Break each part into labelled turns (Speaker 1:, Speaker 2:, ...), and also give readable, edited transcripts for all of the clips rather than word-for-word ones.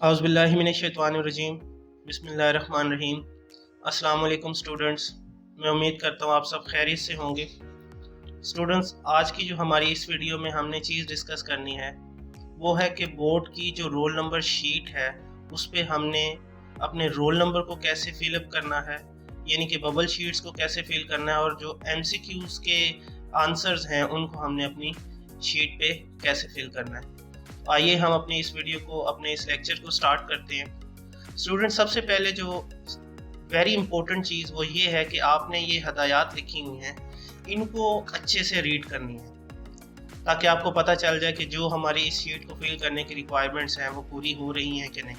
Speaker 1: औज़ुबिल्लाहिमिनश्शैतानिर्रजीम बिस्मिल्लाहिर्रहमानिर्रहीम। अस्सलाम वालेकुम स्टूडेंट्स, मैं उम्मीद करता हूँ आप सब खैरियत से होंगे। स्टूडेंट्स, आज की जो हमारी इस वीडियो में हमने चीज़ डिस्कस करनी है वो है कि बोर्ड की जो रोल नंबर शीट है उस पे हमने अपने रोल नंबर को कैसे फिलअप करना है, यानी कि बबल शीट्स को कैसे फिल करना है, और जो एमसीक्यूज़ के आंसर्स हैं उनको हमने अपनी शीट पे कैसे फिल करना है। आइए हम अपने इस वीडियो को, अपने इस लेक्चर को स्टार्ट करते हैं। स्टूडेंट, सबसे पहले जो वेरी इंपॉर्टेंट चीज़ वो ये है कि आपने ये हदायत लिखी हुई हैं, इनको अच्छे से रीड करनी है ताकि आपको पता चल जाए कि जो हमारी इस शीट को फिल करने की रिक्वायरमेंट्स हैं वो पूरी हो रही हैं कि नहीं।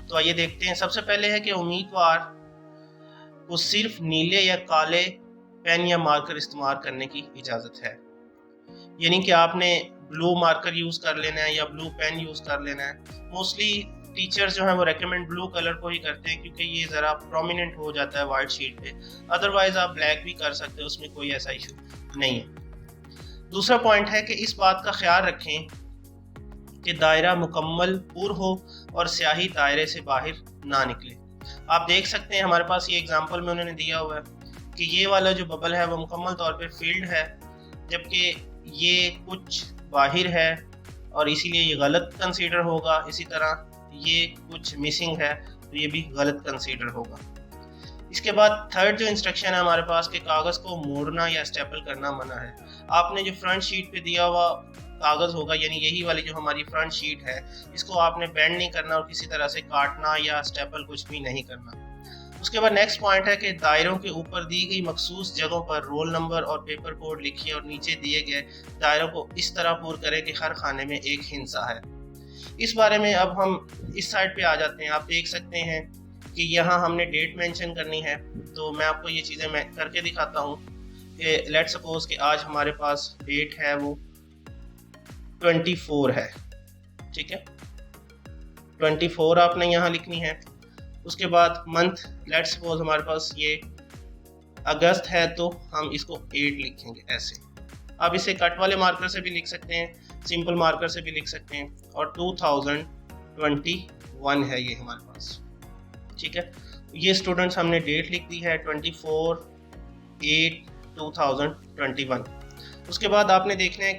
Speaker 1: तो आइए देखते हैं। सबसे पहले है कि उम्मीदवार को सिर्फ नीले या काले पेन या मार्कर इस्तेमाल करने की इजाज़त है, यानी कि आपने ब्लू मार्कर यूज़ कर लेना है या ब्लू पेन यूज़ कर लेना है। मोस्टली टीचर्स जो हैं वो रेकमेंड ब्लू कलर को ही करते हैं क्योंकि ये ज़रा प्रोमिनेंट हो जाता है वाइट शीट पे। अदरवाइज़ आप ब्लैक भी कर सकते हो, उसमें कोई ऐसा इशू नहीं है। दूसरा पॉइंट है कि इस बात का ख्याल रखें कि दायरा मुकम्मल पूर हो और स्याही दायरे से बाहर ना निकले। आप देख सकते हैं हमारे पास ये एग्जांपल में उन्होंने दिया हुआ है कि ये वाला जो बबल है वो मुकम्मल तौर पे फिल्ड है, जबकि ये कुछ बाहर है और इसीलिए ये गलत कंसीडर होगा। इसी तरह ये कुछ मिसिंग है तो ये भी गलत कंसीडर होगा। इसके बाद थर्ड जो इंस्ट्रक्शन है हमारे पास कि कागज़ को मोड़ना या स्टेपल करना मना है। आपने जो फ्रंट शीट पे दिया हुआ कागज़ होगा, यानी यही वाली जो हमारी फ्रंट शीट है, इसको आपने बेंड नहीं करना और किसी तरह से काटना या स्टेपल कुछ भी नहीं करना। उसके बाद नेक्स्ट पॉइंट है कि दायरों के ऊपर दी गई मखसूस जगहों पर रोल नंबर और पेपर कोड लिखिए और नीचे दिए गए दायरों को इस तरह पूर करें कि हर खाने में एक हिंसा है। इस बारे में अब हम इस साइड पे आ जाते हैं। आप देख सकते हैं कि यहाँ हमने डेट मेंशन करनी है, तो मैं आपको ये चीज़ें मैं करके दिखाता हूँ कि लेट्स सपोज कि आज हमारे पास डेट है वो 24 है, ठीक है। 24 आपने यहाँ लिखनी है। उसके बाद मंथ, लेट्स सपोज हमारे पास ये अगस्त है तो हम इसको 8 लिखेंगे ऐसे। आप इसे कट वाले मार्कर से भी लिख सकते हैं, सिंपल मार्कर से भी लिख सकते हैं। और 2021 है ये हमारे पास, ठीक है। ये स्टूडेंट्स हमने डेट लिख दी है 24/8/2021। उसके बाद आपने देखना है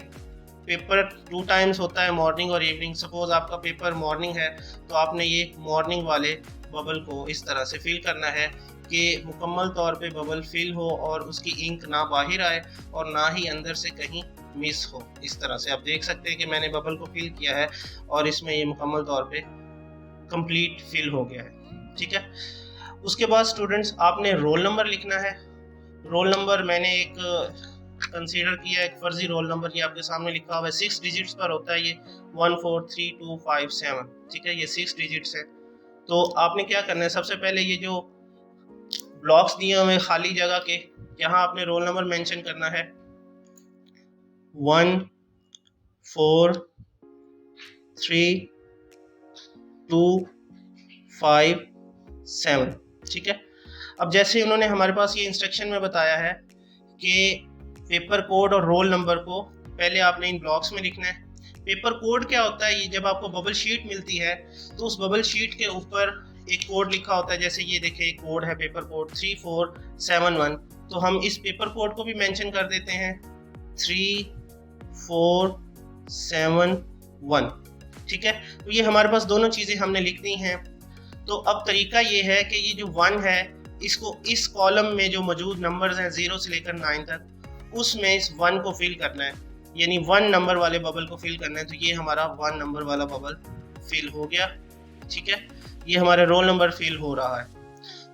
Speaker 1: पेपर 2 टाइम्स होता है, मॉर्निंग और इवनिंग। सपोज आपका पेपर मॉर्निंग है तो आपने ये मॉर्निंग वाले बबल को इस तरह से फिल करना है कि मुकम्मल तौर पे बबल फिल हो और उसकी इंक ना बाहर आए और ना ही अंदर से कहीं मिस हो। इस तरह से आप देख सकते हैं कि मैंने बबल को फिल किया है और इसमें ये मुकम्मल तौर पे कंप्लीट फिल हो गया है, ठीक है। उसके बाद स्टूडेंट्स आपने रोल नंबर लिखना है। रोल नंबर मैंने एक कंसीडर किया, एक फर्जी रोल नंबर ये आपके सामने लिखा हुआ है, 6 डिजिट्स पर होता है ये 143257, ठीक है। ये 6 डिजिट्स है। तो आपने क्या करना है, सबसे पहले ये जो ब्लॉक्स दिए हुए खाली जगह के, यहाँ आपने रोल नंबर मेंशन करना है 143257, ठीक है। अब जैसे उन्होंने हमारे पास ये इंस्ट्रक्शन में बताया है कि पेपर कोड और रोल नंबर को पहले आपने इन ब्लॉक्स में लिखना है। पेपर कोड क्या होता है, ये जब आपको बबल शीट मिलती है तो उस बबल शीट के ऊपर एक कोड लिखा होता है। जैसे ये देखिए एक कोड है पेपर कोड 3471, तो हम इस पेपर कोड को भी मेंशन कर देते हैं 3471, ठीक है। तो ये हमारे पास दोनों चीज़ें हमने लिखनी हैं। तो अब तरीका ये है कि ये जो 1 है इसको इस कॉलम में जो मौजूद नंबर्स हैं 0 से लेकर 9 तक, उसमें इस 1 को फिल करना है, यानी 1 नंबर वाले बबल को फिल करना है। तो ये हमारा 1 नंबर वाला बबल फिल हो गया, ठीक है। ये हमारा रोल नंबर फिल हो रहा है।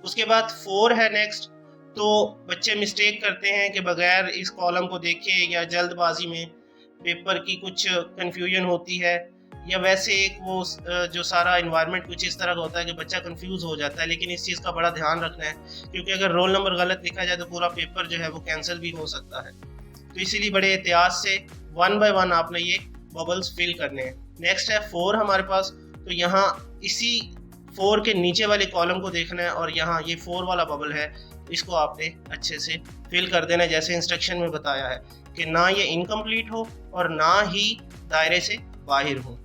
Speaker 1: उसके बाद 4 है नेक्स्ट। तो बच्चे मिस्टेक करते हैं कि बगैर इस कॉलम को देखे या जल्दबाजी में पेपर की कुछ कंफ्यूजन होती है, या वैसे एक वो जो सारा इन्वायरमेंट कुछ इस तरह का होता है कि बच्चा कंफ्यूज हो जाता है। लेकिन इस चीज़ का बड़ा ध्यान रखना है क्योंकि अगर रोल नंबर गलत लिखा जाए तो पूरा पेपर जो है वो कैंसिल भी हो सकता है। तो इसीलिए बड़े एहतियात से 1 बाय 1 आपने ये बबल्स फिल करने हैं। नेक्स्ट है 4 हमारे पास। तो यहाँ इसी 4 के नीचे वाले कॉलम को देखना है और यहाँ ये 4 वाला बबल है, इसको आपने अच्छे से फिल कर देना है जैसे इंस्ट्रक्शन में बताया है कि ना ये इनकम्प्लीट हो और ना ही दायरे से बाहर हो।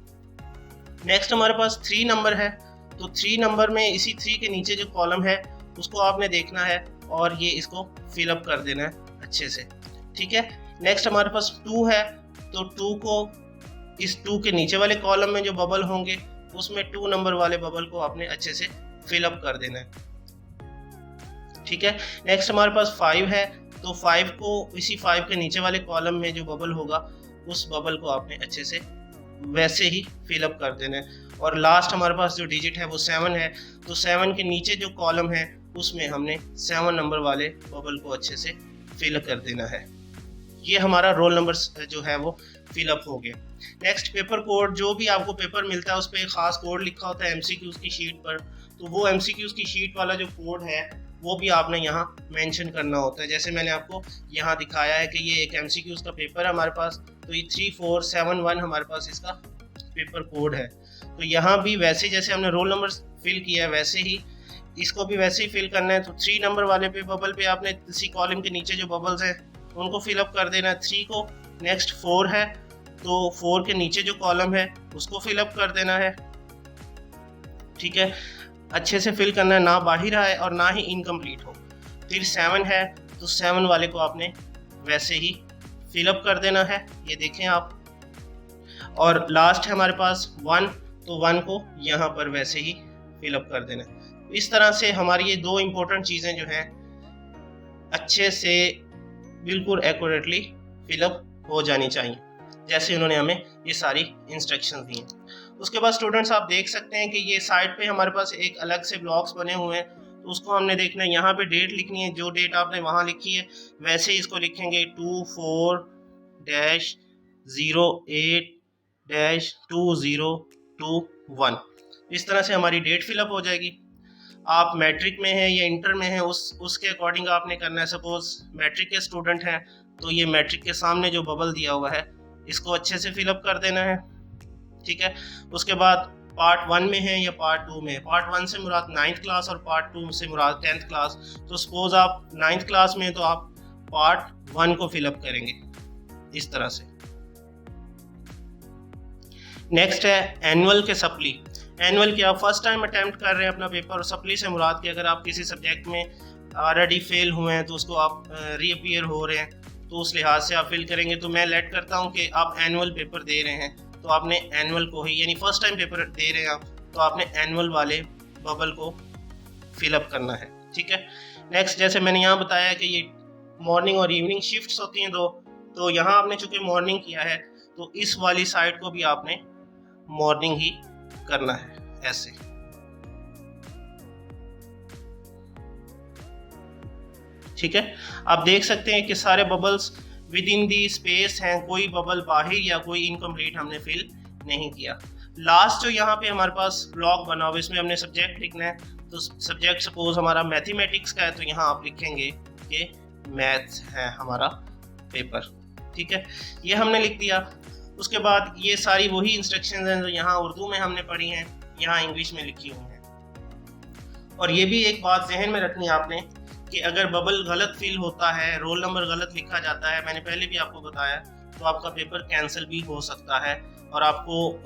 Speaker 1: नेक्स्ट हमारे पास 3 नंबर है, तो 3 नंबर में इसी 3 के नीचे जो कॉलम है उसको आपने देखना है और ये इसको फिलअप कर देना है अच्छे से, ठीक है। नेक्स्ट हमारे पास 2 है, तो 2 को इस 2 के नीचे वाले कॉलम में जो बबल होंगे उसमें 2 नंबर वाले बबल को आपने अच्छे से फिलअप कर देना है, ठीक है। नेक्स्ट हमारे पास 5 है, तो 5 को इसी 5 के नीचे वाले कॉलम में जो बबल होगा उस बबल को आपने अच्छे से वैसे ही फिलअप कर देना है। और लास्ट हमारे पास जो डिजिट है वो 7 है, तो 7 के नीचे जो कॉलम है उसमें हमने 7 नंबर वाले बबल को अच्छे से फिलअप कर देना है। ये हमारा रोल नंबर जो है वो फिलअप हो गया। नेक्स्ट पेपर कोड, जो भी आपको पेपर मिलता है उस पर एक खास कोड लिखा होता है एमसीक्यूज की शीट पर, तो वो एमसीक्यूज की शीट वाला जो कोड है वो भी आपने यहाँ मेंशन करना होता है। जैसे मैंने आपको यहाँ दिखाया है कि ये एक एमसीक्यूज का पेपर है हमारे पास, तो ये 3471 हमारे पास इसका पेपर कोड है। तो यहाँ भी वैसे जैसे हमने रोल नंबर फिल किया है वैसे ही इसको भी वैसे ही फिल करना है। तो 3 नंबर वाले पे बबल पे आपने इसी कॉलम के नीचे जो बबल्स हैं उनको फिलअप कर देना है 3 को। नेक्स्ट 4 है, तो 4 के नीचे जो कॉलम है उसको फिलअप कर देना है, ठीक है। अच्छे से फिल करना है, ना बाहर आए और ना ही इनकम्प्लीट हो। फिर 7 है, तो 7 वाले को आपने वैसे ही फिलअप कर देना है, ये देखें आप। और लास्ट है हमारे पास 1, तो 1 को यहाँ पर वैसे ही फिलअप कर देना है। इस तरह से हमारी ये 2 इम्पोर्टेंट चीज़ें जो हैं अच्छे से बिल्कुल एक्यूरेटली फिलअप हो जानी चाहिए, जैसे उन्होंने हमें ये सारी इंस्ट्रक्शंस दी हैं। उसके बाद स्टूडेंट्स आप देख सकते हैं कि ये साइड पे हमारे पास एक अलग से ब्लॉक्स बने हुए हैं, तो उसको हमने देखना है। यहाँ पे डेट लिखनी है, जो डेट आपने वहाँ लिखी है वैसे ही इसको लिखेंगे 24-08-2021। इस तरह से हमारी डेट फिलअप हो जाएगी। आप मैट्रिक में हैं या इंटर में हैं उसके अकॉर्डिंग आपने करना है। सपोज मैट्रिक के स्टूडेंट हैं तो ये मैट्रिक के सामने जो बबल दिया हुआ है इसको अच्छे से फिलअप कर देना है, ठीक है। उसके बाद पार्ट 1 में है या पार्ट 2 में है। पार्ट 1 से मुराद 9th क्लास और पार्ट 2 से मुराद 10th क्लास। तो सपोज आप 9th क्लास में तो आप पार्ट 1 को फिलअप करेंगे इस तरह से। नेक्स्ट है एनुअल के सप्ली। एनुअल के आप फर्स्ट टाइम अटैम्प्ट कर रहे हैं अपना पेपर, और सप्ली से मुराद कि अगर आप किसी सब्जेक्ट में ऑलरेडी फेल हुए हैं तो उसको आप रीअपीयर हो रहे हैं, तो उस लिहाज से आप फिल करेंगे। तो मैं लेट करता हूं कि आप एनुअल पेपर दे रहे हैं, तो आपने एनुअल को ही, यानी फर्स्ट टाइम पेपर दे रहे हैं आप, तो आपने एनुअल वाले बबल को फिलअप करना है, ठीक है। नेक्स्ट, जैसे मैंने यहाँ बताया कि ये मॉर्निंग और इवनिंग शिफ्ट्स होती हैं 2, तो यहाँ आपने चूँकि मॉर्निंग किया है तो इस वाली साइड को भी आपने मॉर्निंग ही करना है ऐसे, ठीक है। आप देख सकते हैं कि सारे bubbles with in the space हैं, कोई बबल बाहर या कोई इनकम्प्लीट हमने फिल नहीं किया। लास्ट जो यहाँ पे हमारे पास ब्लॉक बना हुआ इसमें हमने सब्जेक्ट लिखना है। तो सब्जेक्ट सपोज हमारा मैथमेटिक्स का है, तो यहाँ आप लिखेंगे कि मैथ्स है हमारा पेपर, ठीक है। ये हमने लिख दिया। उसके बाद ये सारी वही इंस्ट्रक्शंस हैं जो यहाँ उर्दू में हमने पढ़ी हैं, यहाँ इंग्लिश में लिखी हुई हैं। और ये भी एक बात जहन में रखनी है आपने कि अगर बबल गलत फिल होता है, रोल नंबर गलत लिखा जाता है, मैंने पहले भी आपको बताया, तो आपका पेपर कैंसिल भी हो सकता है और आपको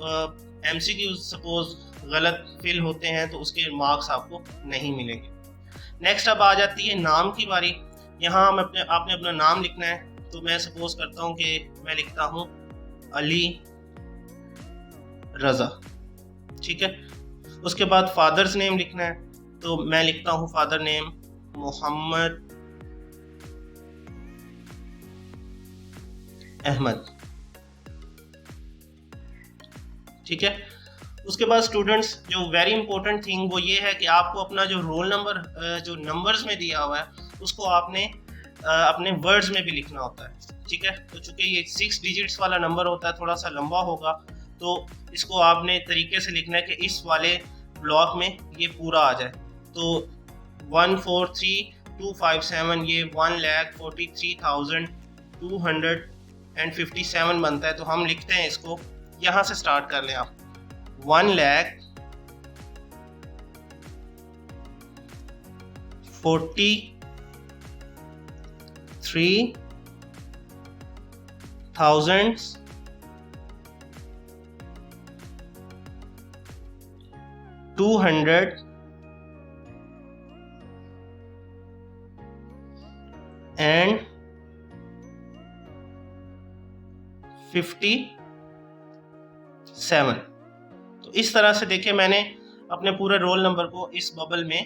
Speaker 1: एमसीक्यू सपोज गलत फिल होते हैं तो उसके मार्क्स आपको नहीं मिलेंगे। नेक्स्ट अब आ जाती है नाम की बारी। यहाँ हम आपने अपना नाम लिखना है। तो मैं सपोज करता हूँ कि मैं लिखता हूँ अली रज़ा, ठीक है। उसके बाद फादर्स नेम लिखना है, तो मैं लिखता हूँ फादर नेम मोहम्मद अहमद, ठीक है। उसके बाद स्टूडेंट्स जो वेरी इंपॉर्टेंट थिंग वो ये है कि आपको अपना जो रोल नंबर जो नंबर्स में दिया हुआ है उसको आपने अपने वर्ड्स में भी लिखना होता है, ठीक है। तो चूंकि ये 6 डिजिट्स वाला नंबर होता है, थोड़ा सा लंबा होगा, तो इसको आपने तरीके से लिखना है कि इस वाले ब्लॉक में ये पूरा आ जाए। तो 143257 ये 1,43,257 बनता है। तो हम लिखते हैं इसको, यहाँ से स्टार्ट कर लें आप, 1,43,000 257। तो इस तरह से देखिए मैंने अपने पूरे रोल नंबर को इस बबल में,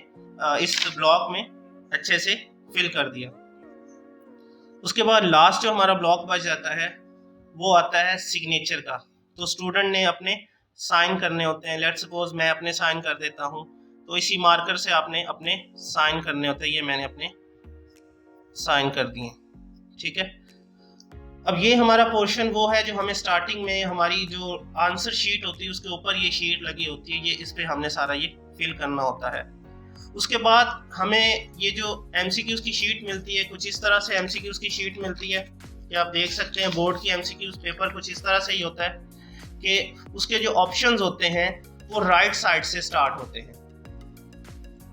Speaker 1: इस ब्लॉक में अच्छे से फिल कर दिया। उसके बाद लास्ट जो हमारा ब्लॉक बच जाता है वो आता है सिग्नेचर का। तो स्टूडेंट ने अपने साइन करने होते हैं। लेट्स सपोज मैं अपने साइन कर देता हूँ, तो इसी मार्कर से आपने अपने साइन करने होते हैं। ये मैंने अपने साइन कर दिए, ठीक है। अब ये हमारा पोर्शन वो है जो हमें स्टार्टिंग में हमारी जो आंसर शीट होती है उसके ऊपर ये शीट लगी होती है, ये इस पे हमने सारा ये फिल करना होता है। उसके बाद हमें ये जो एमसीक्यूज की शीट मिलती है, कुछ इस तरह से एमसीक्यूज की शीट मिलती है कि आप देख सकते हैं बोर्ड की एमसीक्यूज पेपर कुछ इस तरह से ही होता है कि उसके जो ऑप्शंस होते हैं वो राइट साइड से स्टार्ट होते हैं,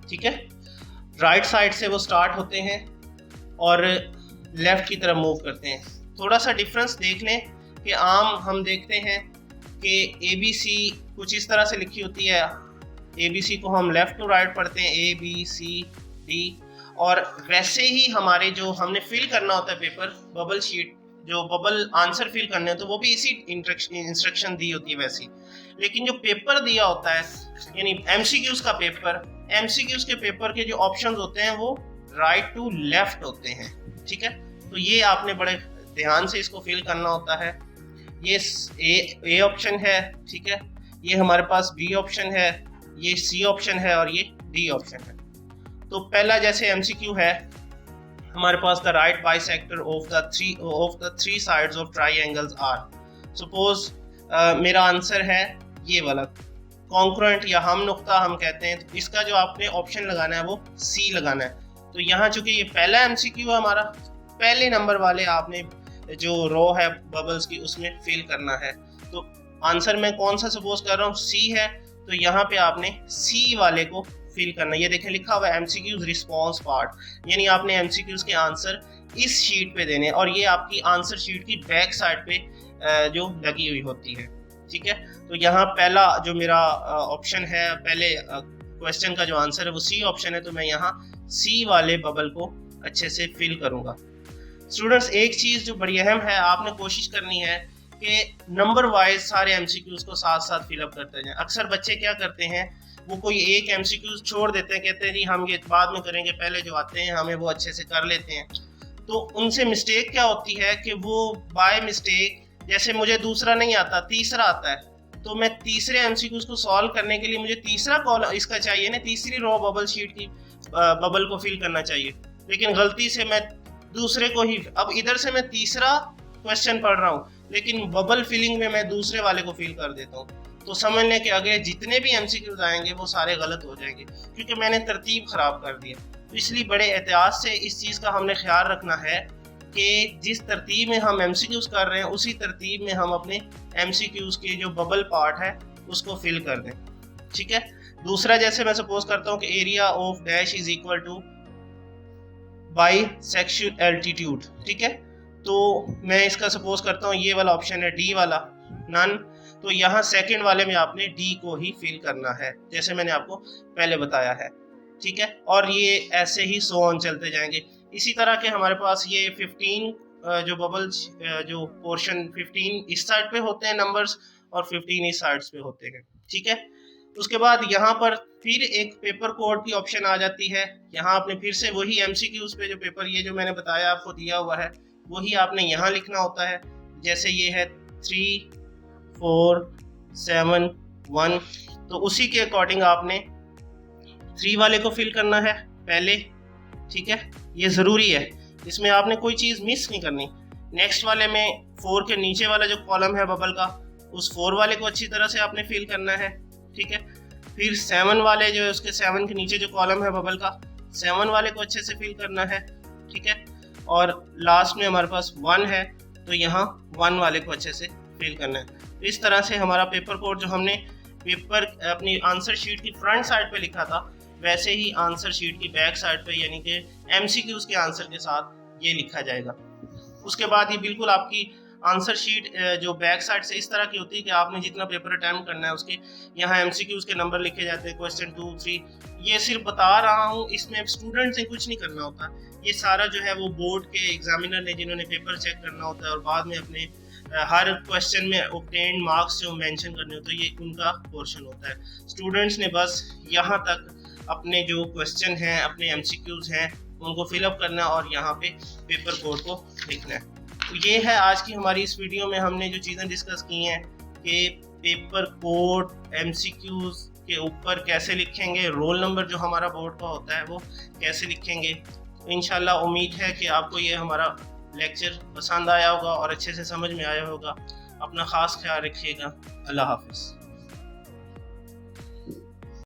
Speaker 1: ठीक है। राइट साइड से वो स्टार्ट होते हैं और लेफ्ट की तरफ मूव करते हैं। थोड़ा सा डिफरेंस देख लें कि आम हम देखते हैं कि ABC कुछ इस तरह से लिखी होती है। ABC को हम लेफ्ट टू राइट पढ़ते हैं, ABCD, और वैसे ही हमारे जो हमने फिल करना होता है पेपर, बबल शीट, जो बबल आंसर फिल करने होते हैं वो भी इसी इंस्ट्रक्शन दी होती है वैसी। लेकिन जो पेपर दिया होता है यानी MCQs का पेपर, MCQs के पेपर के जो ऑप्शंस होते हैं वो राइट टू लेफ्ट होते हैं, ठीक है। तो ये आपने बड़े ध्यान से इसको फिल करना होता है। ये ए ऑप्शन है, ठीक है, ये हमारे पास B ऑप्शन है, ये C ऑप्शन है और ये D ऑप्शन है। तो पहला जैसे MCQ है हमारे पास, the right bisector of the three sides of triangles are. Suppose मेरा आंसर है ये वाला, कॉन्ग्रुएंट या हम नुक्ता हम कहते हैं। तो इसका जो आपने ऑप्शन लगाना है वो C लगाना है। तो यहाँ चूंकि ये पहला MCQ है हमारा, पहले नंबर वाले आपने जो रो है बबल्स की उसमें फिल करना है। तो आंसर मैं कौन सा सपोज कर रहा हूँ, C है, तो यहाँ पे आपने C वाले को फिल करना है। ये देखें लिखा हुआ है MCQs रिस्पॉन्स पार्ट, यानी आपने MCQs के आंसर इस शीट पे देने, और ये आपकी आंसर शीट की बैक साइड पे जो लगी हुई होती है, ठीक है। तो यहाँ पहला जो मेरा ऑप्शन है, पहले क्वेश्चन का जो आंसर है वो C ऑप्शन है, तो मैं यहाँ C वाले बबल को अच्छे से फिल करूंगा। स्टूडेंट्स एक चीज जो बड़ी अहम है, आपने कोशिश करनी है कि नंबर वाइज सारे MCQs को साथ साथ फिलअप करते जाएं। अक्सर बच्चे क्या करते हैं, वो कोई एक MCQ छोड़ देते हैं, कहते हैं जी हम ये बाद में करेंगे, पहले जो आते हैं हमें वो अच्छे से कर लेते हैं। तो उनसे मिस्टेक क्या होती है कि वो बाय मिस्टेक, जैसे मुझे दूसरा नहीं आता, तीसरा आता है, तो मैं तीसरे MCQs को सॉल्व करने के लिए मुझे तीसरा कॉलम इसका चाहिए ना, तीसरी रो बबल शीट की बबल को फिल करना चाहिए, लेकिन गलती से मैं दूसरे को ही, अब इधर से मैं तीसरा क्वेश्चन पढ़ रहा हूँ लेकिन बबल फिलिंग में मैं दूसरे वाले को फिल कर देता हूँ। तो समझ लें कि अगले जितने भी MCQs आएंगे वो सारे गलत हो जाएंगे क्योंकि मैंने तरतीब खराब कर दिया। तो इसलिए बड़े एहतियात से इस चीज़ का हमने ख्याल रखना है कि जिस तरतीब में हम MCQs कर रहे हैं उसी तरतीब में हम अपने MCQs के जो बबल पार्ट है उसको फिल कर दें, ठीक है। दूसरा जैसे मैं सपोज करता हूँ कि area of dash is equal two by section altitude, ठीक है। तो मैं इसका सपोज करता हूँ ये वाला ऑप्शन है D वाला, नन। तो यहाँ सेकंड वाले में आपने D को ही फिल करना है जैसे मैंने आपको पहले बताया है, ठीक है। और ये ऐसे ही सो ऑन चलते जाएंगे। इसी तरह के हमारे पास ये 15 जो बबल्स जो पोर्शन 15 इस साइड पे होते हैं नंबर्स और 15 इस साइड्स पे होते हैं, ठीक है। उसके बाद यहाँ पर फिर एक पेपर कोड की ऑप्शन आ जाती है। यहाँ आपने फिर से वही MCQs पे जो पेपर ये जो मैंने बताया आपको दिया हुआ है वही आपने यहाँ लिखना होता है। जैसे ये है 3 4 7 1, तो उसी के अकॉर्डिंग आपने 3 वाले को फिल करना है पहले, ठीक है। ये ज़रूरी है, इसमें आपने कोई चीज़ मिस नहीं करनी। नेक्स्ट वाले में 4 के नीचे वाला जो कॉलम है बबल का, उस 4 वाले को अच्छी तरह से आपने फिल करना है, ठीक है। फिर 7 वाले जो है उसके 7 के नीचे जो कॉलम है बबल का, 7 वाले को अच्छे से फिल करना है, ठीक है। और लास्ट में हमारे पास 1 है तो यहाँ 1 वाले को अच्छे से फिल करना है। तो इस तरह से हमारा पेपर कोड जो हमने पेपर अपनी आंसर शीट की फ्रंट साइड पे लिखा था वैसे ही आंसर शीट की बैक साइड पे यानी कि MCQs के आंसर के साथ ये लिखा जाएगा। उसके बाद ये बिल्कुल आपकी आंसर शीट जो बैक साइड से इस तरह की होती है कि आपने जितना पेपर अटैम्प्ट करना है उसके यहाँ एमसीक्यूज के नंबर लिखे जाते हैं, क्वेश्चन 2, 3। ये सिर्फ बता रहा हूँ, इसमें स्टूडेंट से कुछ नहीं करना होता। ये सारा जो है वो बोर्ड के एग्जामिनर ने, जिन्होंने पेपर चेक करना होता है और बाद में अपने हर क्वेश्चन में ऑब्टेन्ड मार्क्स जो मेंशन करने होते हैं, ये उनका पोर्शन होता है। स्टूडेंट्स ने बस यहाँ तक अपने जो क्वेश्चन हैं, अपने एमसीक्यूज हैं, उनको फिलअप करना है और यहाँ पे पेपर कोड को लिखना है। तो ये है आज की हमारी इस वीडियो में हमने जो चीज़ें डिस्कस की हैं कि पेपर कोड एमसीक्यूज के ऊपर कैसे लिखेंगे, रोल नंबर जो हमारा बोर्ड का होता है वो कैसे लिखेंगे। तो इंशाल्लाह उम्मीद है कि आपको ये हमारा लेक्चर पसंद आया होगा और अच्छे से समझ में आया होगा। अपना ख़ास ख्याल रखिएगा। अल्लाह हाफ़िज़।